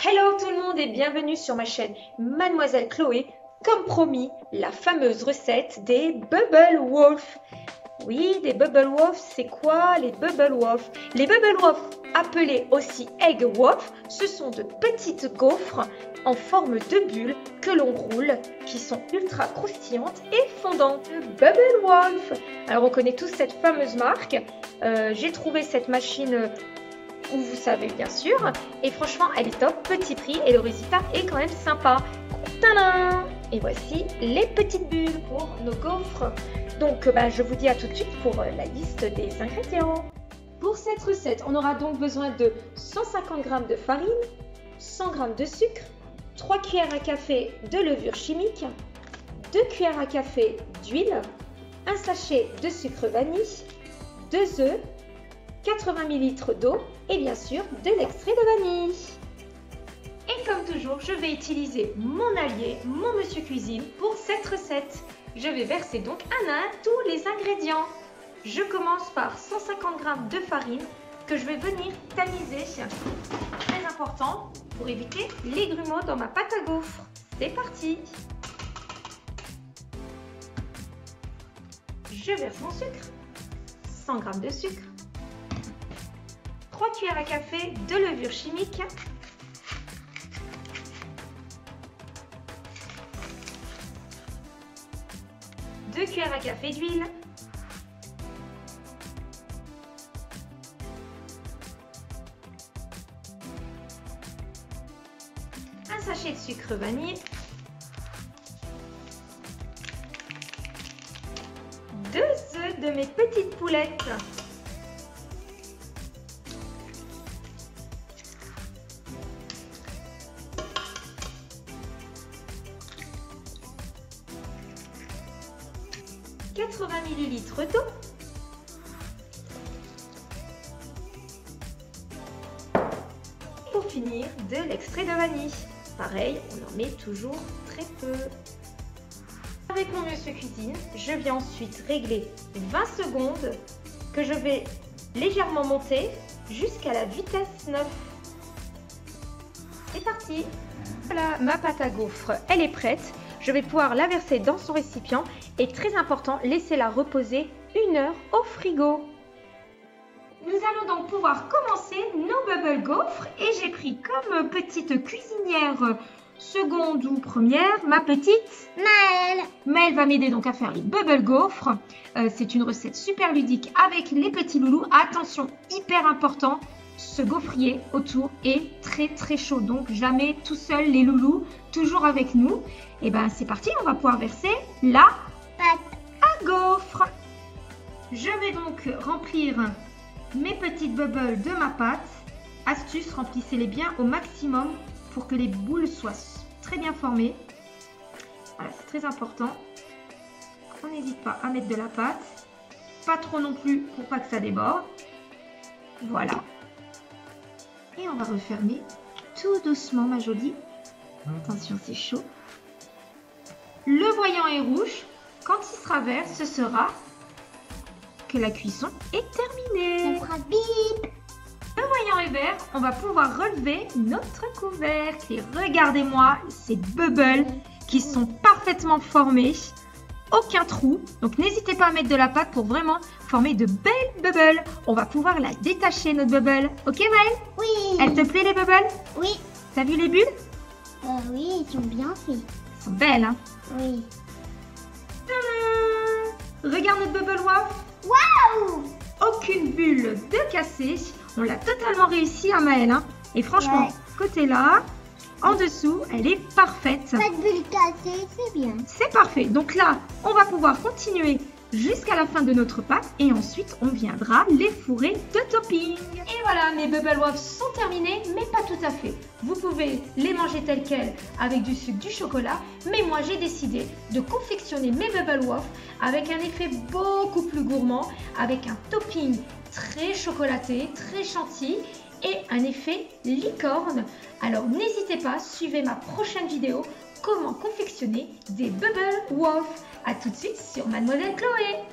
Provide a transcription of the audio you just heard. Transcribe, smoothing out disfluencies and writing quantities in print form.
Hello tout le monde et bienvenue sur ma chaîne Mademoiselle Chloé. Comme promis, la fameuse recette des Bubble Wolf. Oui, des Bubble Wolf, c'est quoi les Bubble Wolf? Les Bubble Wolf, appelés aussi Egg Wolf, ce sont de petites gaufres en forme de bulles que l'on roule, qui sont ultra croustillantes et fondantes. Bubble Wolf. Alors on connaît tous cette fameuse marque. J'ai trouvé cette machine où vous savez bien sûr, et franchement elle est top, petit prix et le résultat est quand même sympa. Tadam! Et voici les petites bulles pour nos gaufres. Donc je vous dis à tout de suite pour la liste des ingrédients. Pour cette recette, on aura donc besoin de 150 g de farine, 100 g de sucre, 3 cuillères à café de levure chimique, 2 cuillères à café d'huile, un sachet de sucre vanille, 2 œufs, 80 ml d'eau et bien sûr de l'extrait de vanille. Et comme toujours, je vais utiliser mon allié, mon monsieur cuisine pour cette recette. Je vais verser donc un à un tous les ingrédients. Je commence par 150 g de farine que je vais venir tamiser. Très important pour éviter les grumeaux dans ma pâte à gaufres. C'est parti. Je verse mon sucre, 100 g de sucre, 3 cuillères à café de levure chimique, deux cuillères à café d'huile, un sachet de sucre vanille, 2 œufs de mes petites poulettes, « 80 ml d'eau, pour finir de l'extrait de vanille. Pareil, on en met toujours très peu. Avec mon monsieur cuisine, je viens ensuite régler 20 secondes que je vais légèrement monter jusqu'à la vitesse 9. C'est parti. Voilà, ma pâte à gaufres, elle est prête. Je vais pouvoir la verser dans son récipient et très important, laissez-la reposer 1 heure au frigo. Nous allons donc pouvoir commencer nos bubble gaufres et j'ai pris comme petite cuisinière seconde ou première ma petite Maëlle. Maëlle va m'aider donc à faire les bubble gaufres. C'est une recette super ludique avec les petits loulous. Attention, hyper important, ce gaufrier autour est très chaud, donc jamais tout seul les loulous, toujours avec nous. Et c'est parti, on va pouvoir verser la pâte à gaufres. Je vais donc remplir mes petites bubbles de ma pâte. Astuce, remplissez-les bien au maximum pour que les boules soient très bien formées. Voilà, c'est très important. On n'hésite pas à mettre de la pâte, pas trop non plus pour pas que ça déborde. Voilà. Et on va refermer tout doucement, ma jolie. Attention, c'est chaud. Le voyant est rouge. Quand il sera vert, ce sera que la cuisson est terminée. Ça fera bip. Le voyant est vert, on va pouvoir relever notre couvercle. Et regardez-moi ces bubbles qui sont parfaitement formés. Aucun trou. Donc n'hésitez pas à mettre de la pâte pour vraiment former de belles bubbles. On va pouvoir la détacher, notre bubble. Ok Maëlle? Oui. Elle te plaît les bubbles? Oui. T'as vu les bulles? Oui, ils sont bien faits. Elles sont belles, hein? Oui. Regarde notre bubble wolf. Waouh! Aucune bulle de cassée. On l'a totalement réussi à Maëlle, hein? Et franchement, Ouais. côté là, en dessous, elle est parfaite. Pas de bulle cassée, c'est bien. C'est parfait. Donc là, on va pouvoir continuer jusqu'à la fin de notre pâte et ensuite on viendra les fourrer de topping. Et voilà, mes bubble wolf sont terminés, mais pas tout à fait. Vous pouvez les manger tels quels avec du sucre, du chocolat, mais moi j'ai décidé de confectionner mes bubble wolf avec un effet beaucoup plus gourmand, avec un topping très chocolaté, très chantilly et un effet licorne. Alors n'hésitez pas, suivez ma prochaine vidéo, comment confectionner des bubble wolf. A tout de suite sur Mademoiselle Chloé.